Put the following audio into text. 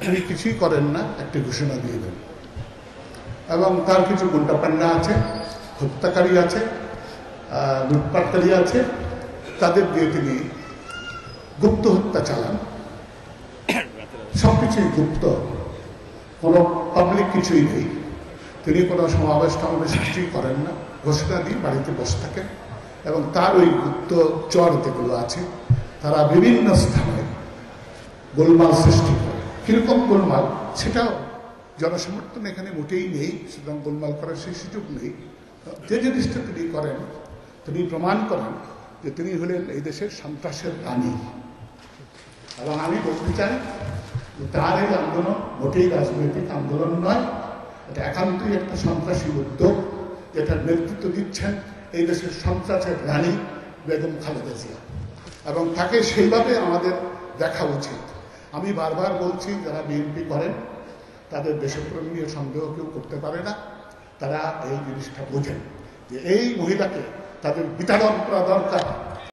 তিনি কিছুই করেন না, একটি ঘোষণা দিয়ে দেন এবং তার কিছু গুন্ডাপান্না আছে, হত্যাকারী আছে, লুটপাটকারী আছে, তাদের দিয়ে তিনি গুপ্ত হত্যা চালান। সবকিছুই গুপ্ত, কোনো পাবলিক কিছুই নেই। তিনি কোনো সমাবেশ কিছুই করেন না, ঘোষণা দিয়ে বাড়িতে বসে থাকেন এবং তার ওই গুপ্ত চর যেগুলো আছে তারা বিভিন্ন স্থানে গোলমাল সৃষ্টি করে। কিরকম গোলমাল সেটাও জনসমর্থন এখানে মোটেই নেই, সুতরাং গোলমাল করার সেই সুযোগ নেই। যে জিনিসটা তিনি করেন, তিনি প্রমাণ করেন যে তিনি হলেন এই দেশের সন্ত্রাসের রানী। এবং আমি বলতে চাই যে তার এই আন্দোলন মোটেই রাজনৈতিক আন্দোলন নয়, এটা একান্তই একটা সন্ত্রাসী উদ্যোগ, যেটার নেতৃত্ব দিচ্ছেন এই দেশের সন্ত্রাসের রানী বেগম খালেদা জিয়া, এবং তাকে সেইভাবে আমাদের দেখা উচিত। আমি বারবার বলছি, যারা বিএনপি করেন তাদের দেশপ্রেম নিয়ে সন্দেহ কেউ করতে পারে না। তারা এই জিনিসটা বোঝেন যে এই মহিলাকে তাদের বিতাড়ন করা দরকার।